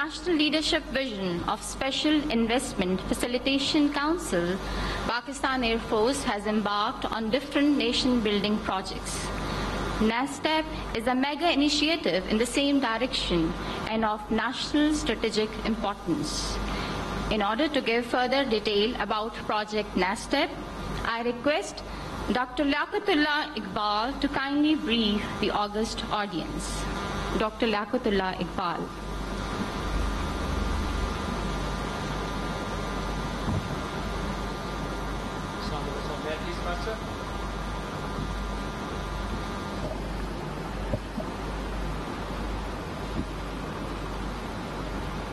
National Leadership Vision of Special Investment Facilitation Council, Pakistan Air Force has embarked on different nation-building projects. NASTEP is a mega initiative in the same direction and of national strategic importance. In order to give further detail about Project NASTEP, I request Dr. Liaqatullah Iqbal to kindly brief the august audience. Dr. Liaqatullah Iqbal.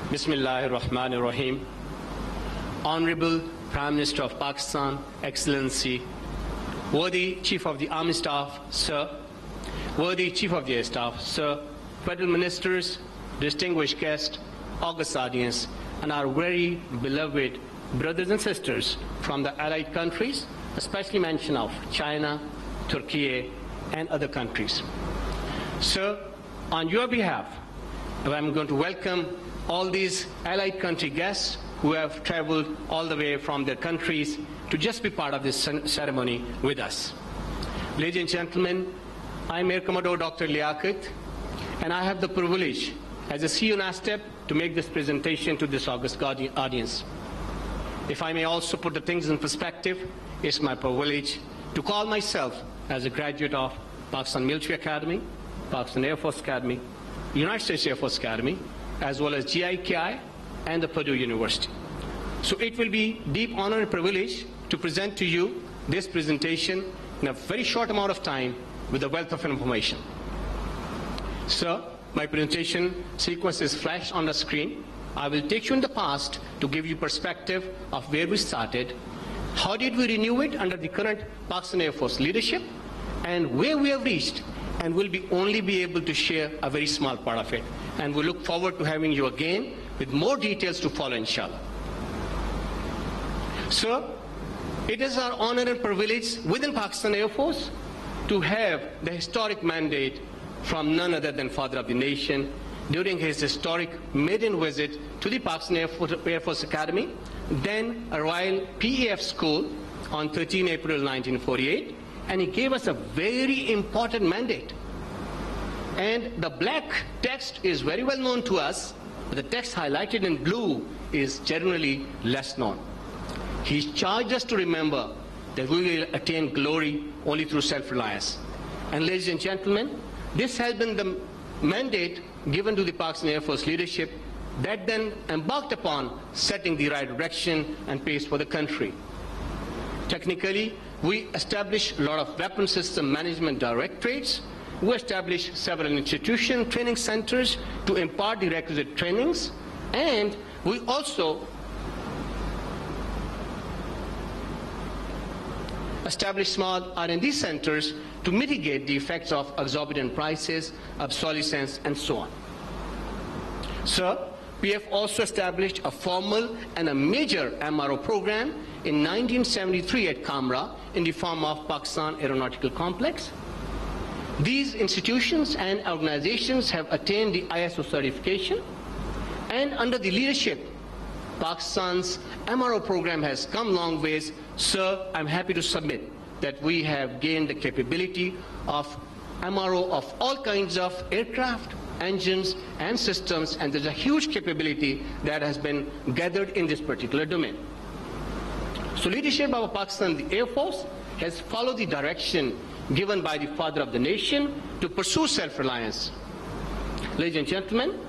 Bismillahir Rahmanir Rahim. Honorable Prime Minister of Pakistan, Excellency, worthy Chief of the Army Staff, Sir, worthy Chief of the Air Staff, Sir, Federal Ministers, distinguished guests, august audience, and our very beloved brothers and sisters from the allied countries, especially mention of China, Turkey, and other countries. Sir, on your behalf, I'm going to welcome all these allied country guests who have traveled all the way from their countries to just be part of this ceremony with us. Ladies and gentlemen, I'm Air Commodore Dr. Liaqat, and I have the privilege as a CEO NASTEP to make this presentation to this august audience. If I may also put the things in perspective, it's my privilege to call myself as a graduate of Pakistan Military Academy, Pakistan Air Force Academy, United States Air Force Academy, as well as GIKI and the Purdue University. So it will be deep honor and privilege to present to you this presentation in a very short amount of time with a wealth of information. Sir, my presentation sequence is flashed on the screen. I will take you in the past to give you perspective of where we started, how did we renew it under the current Pakistan Air Force leadership, and where we have reached, and will only be able to share a very small part of it. And we look forward to having you again with more details to follow, inshallah. Sir, it is our honor and privilege within Pakistan Air Force to have the historic mandate from none other than Father of the Nation during his historic maiden visit to the Pakistan Air Force Academy, then a Royal PAF School on 13 April 1948, and he gave us a very important mandate. And the black text is very well known to us, but the text highlighted in blue is generally less known. He charged us to remember that we will attain glory only through self-reliance. And ladies and gentlemen, this has been the mandate given to the Pakistan Air Force leadership that then embarked upon setting the right direction and pace for the country. Technically, we established a lot of weapon system management directorates. We established several institution training centers to impart the requisite trainings, and we also established small R&D centers to mitigate the effects of exorbitant prices, obsolescence, and so on. Sir, we have also established a formal and a major MRO program in 1973 at Kamra in the form of Pakistan Aeronautical Complex. These institutions and organizations have attained the ISO certification, and under the leadership, Pakistan's MRO program has come long ways. Sir, I'm happy to submit that we have gained the capability of MRO of all kinds of aircraft, engines, and systems, and there's a huge capability that has been gathered in this particular domain. So leadership of Pakistan, the Air Force, has followed the direction given by the Father of the Nation to pursue self-reliance. Ladies and gentlemen,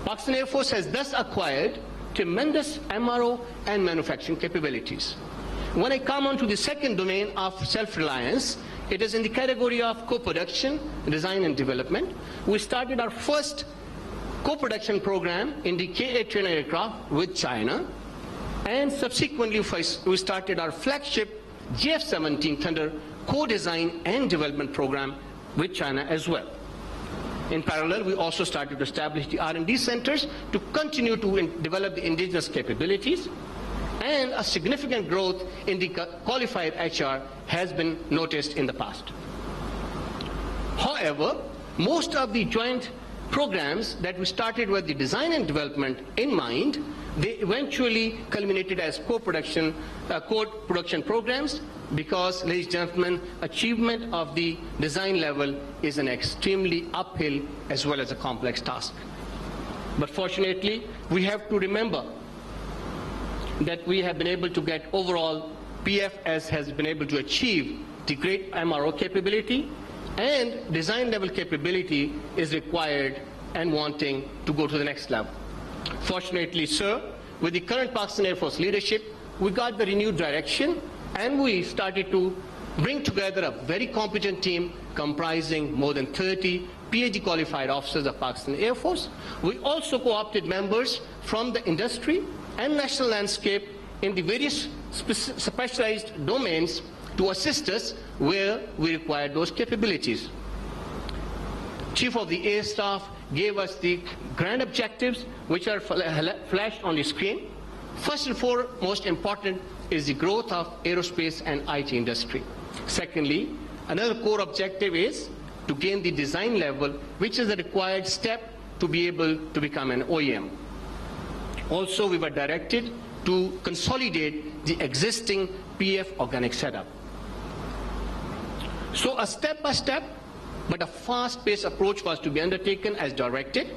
Pakistan Air Force has thus acquired tremendous MRO and manufacturing capabilities. When I come on to the second domain of self-reliance, it is in the category of co-production, design and development. We started our first co-production program in the K-8 trainer aircraft with China, and subsequently we started our flagship JF-17 Thunder co-design and development program with China as well. In parallel, we also started to establish the R&D centers to continue to develop the indigenous capabilities, and a significant growth in the qualified HR has been noticed in the past. However, most of the joint programs that we started with the design and development in mind, they eventually culminated as co-production programs, because, ladies and gentlemen, achievement of the design level is an extremely uphill as well as a complex task. But fortunately, we have to remember that we have been able to get overall, PFS has been able to achieve the great MRO capability, and design level capability is required and wanting to go to the next level. Fortunately, sir, with the current Pakistan Air Force leadership, we got the renewed direction, and we started to bring together a very competent team comprising more than 30 PhD qualified officers of Pakistan Air Force. We also co-opted members from the industry and national landscape in the various specialized domains to assist us where we required those capabilities. Chief of the Air Staff gave us the grand objectives, which are flashed on the screen. First and foremost important is the growth of aerospace and IT industry. Secondly, another core objective is to gain the design level, which is a required step to be able to become an OEM. Also, we were directed to consolidate the existing PF organic setup. So a step-by-step, but a fast-paced approach was to be undertaken as directed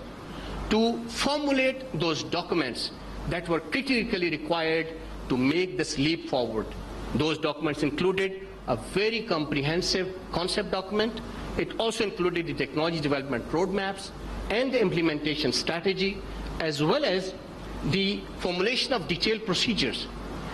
to formulate those documents that were critically required to make this leap forward. Those documents included a very comprehensive concept document. It also included the technology development roadmaps and the implementation strategy, as well as the formulation of detailed procedures.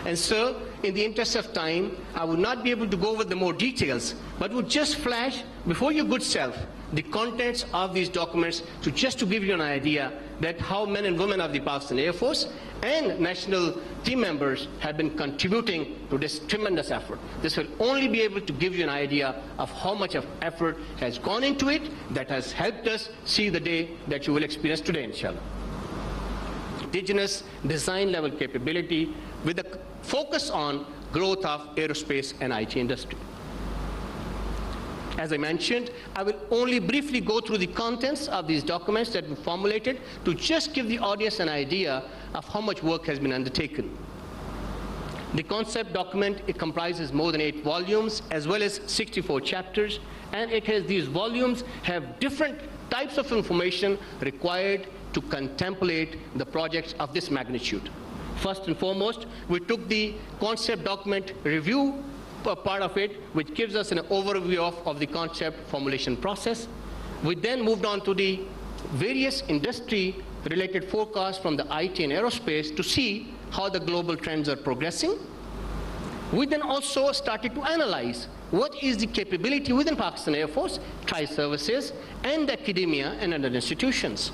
And sir, in the interest of time, I would not be able to go over the more details, but would just flash before your good self the contents of these documents just to give you an idea that how men and women of the Pakistan Air Force and national team members have been contributing to this tremendous effort. This will only be able to give you an idea of how much of effort has gone into it that has helped us see the day that you will experience today, inshallah. Indigenous design level capability with a focus on growth of aerospace and IT industry. As I mentioned, I will only briefly go through the contents of these documents that we formulated to just give the audience an idea of how much work has been undertaken. The concept document, it comprises more than 8 volumes as well as 64 chapters, and these volumes have different types of information required to contemplate the projects of this magnitude. First and foremost, we took the concept document review part of it, which gives us an overview of the concept formulation process. We then moved on to the various industry-related forecasts from the IT and aerospace to see how the global trends are progressing. We then also started to analyze what is the capability within Pakistan Air Force, tri-services, and academia and other institutions.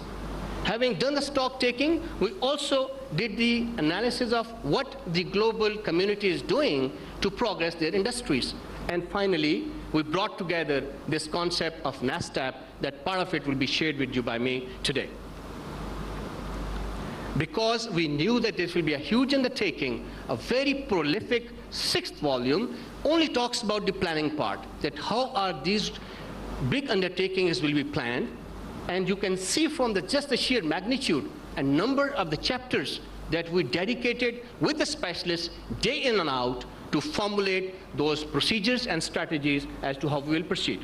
Having done the stock taking, we also did the analysis of what the global community is doing to progress their industries. And finally, we brought together this concept of NASTAP, that part of it will be shared with you by me today. Because we knew that this will be a huge undertaking, a very prolific 6th volume only talks about the planning part, that how are these big undertakings will be planned. And you can see from just the sheer magnitude and number of the chapters that we dedicated with the specialists day in and out to formulate those procedures and strategies as to how we will proceed.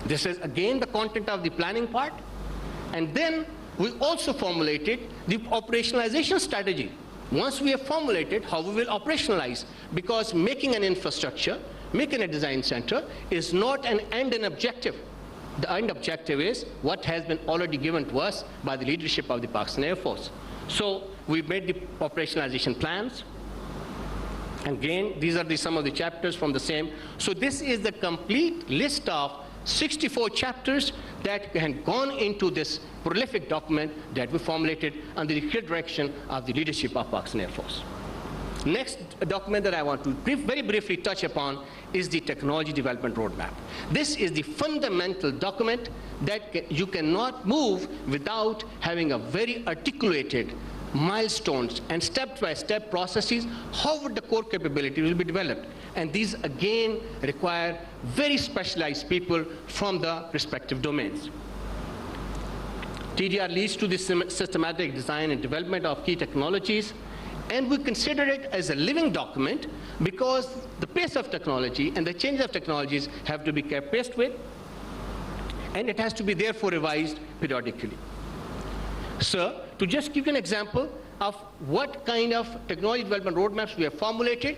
This is again the content of the planning part. And then we also formulated the operationalization strategy. Once we have formulated how we will operationalize, because making an infrastructure, making a design center is not an end and objective. The end objective is what has been already given to us by the leadership of the Pakistan Air Force. So we made the operationalization plans. Again, these are some of the chapters from the same. So this is the complete list of 64 chapters that had gone into this prolific document that we formulated under the clear direction of the leadership of Pakistan Air Force. Next document that I want to very briefly touch upon is the technology development roadmap. This is the fundamental document that you cannot move without having a very articulated milestones and step-by-step processes, how would the core capability will be developed. And these again require very specialized people from the respective domains. TDR leads to the systematic design and development of key technologies, and we consider it as a living document because the pace of technology and the change of technologies have to be kept pace with, and it has to be therefore revised periodically. Sir, to just give you an example of what kind of technology development roadmaps we have formulated,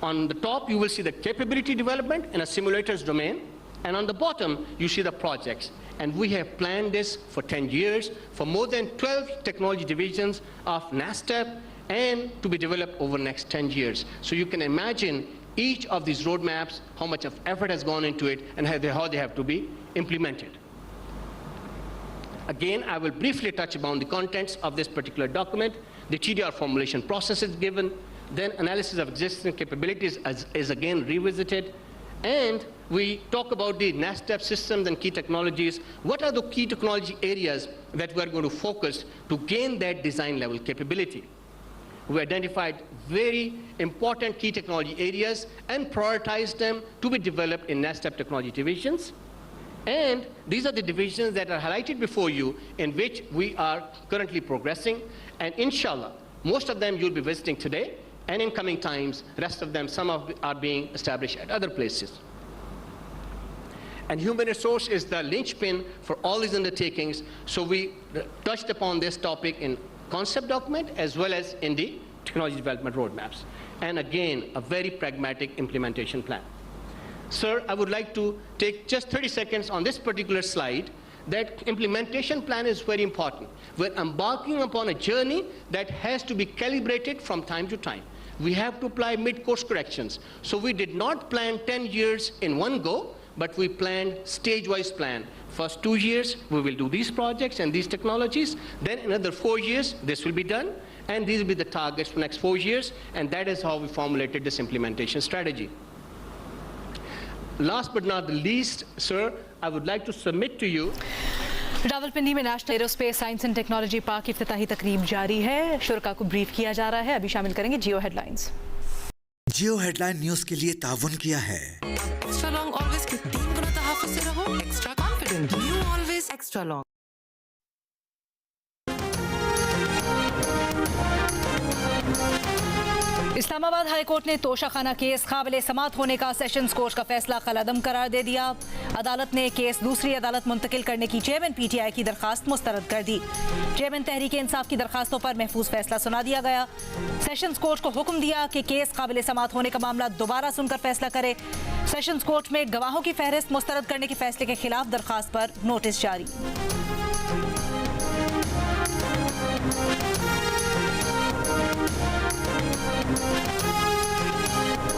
on the top you will see the capability development in a simulators domain, and on the bottom you see the projects. And we have planned this for 10 years for more than 12 technology divisions of NASTEP and to be developed over the next 10 years. So you can imagine each of these roadmaps, how much of effort has gone into it and how they have to be implemented. Again, I will briefly touch upon the contents of this particular document. The TDR formulation process is given, then analysis of existing capabilities is again revisited, and we talk about the NASTEP systems and key technologies. What are the key technology areas that we are going to focus to gain that design level capability? We identified very important key technology areas and prioritized them to be developed in NASTEP technology divisions. And these are the divisions that are highlighted before you in which we are currently progressing. And inshallah, most of them you'll be visiting today, and in coming times, rest of them, some are being established at other places. And human resource is the linchpin for all these undertakings. So we touched upon this topic in concept document as well as in the technology development roadmaps. And again, a very pragmatic implementation plan. Sir, I would like to take just 30 seconds on this particular slide. That implementation plan is very important. We're embarking upon a journey that has to be calibrated from time to time. We have to apply mid-course corrections. So we did not plan 10 years in one go, but we planned stage-wise plan. First 2 years, we will do these projects and these technologies. Then another 4 years, this will be done. And these will be the targets for next 4 years. And that is how we formulated this implementation strategy. Last but not the least, sir, I would like to submit to you. Rawalpindi में national aerospace science and technology park की इफ्तिताही तकरीब जारी है। शुरका को brief किया जा रहा है। अभी शामिल करेंगे जियो हेडलाइंस। जियो हेडलाइन न्यूज के लिए ताउन किया है एक्स्ट्रा लॉन्ग ऑलवेज के 3 गुना तहफ्फुज़ से रहो extra confident new always extra long. Islamabad high court ने तोशाखाना केस काबिल समाअत होने का सेशंस कोर्ट का फैसला कलअदम करार दे दिया। अदालत ने केस दूसरी अदालत मुंतकिल करने की चेयरमैन पीटीआई की दरखास्त मुस्तरद कर दी। चेयरमैन तहरीक इंसाफ की दरखास्तों पर महफूज फैसला सुना दिया गया। सेशंस कोर्ट को हुक्म दिया कि केस काबिल समाअत होने का मामला दोबारा सुनकर फैसला करे। सेशंस कोर्ट में गवाहों की फहरिस्त मुस्तरद करने के फैसले के खिलाफ दरखास्त पर नोटिस जारी।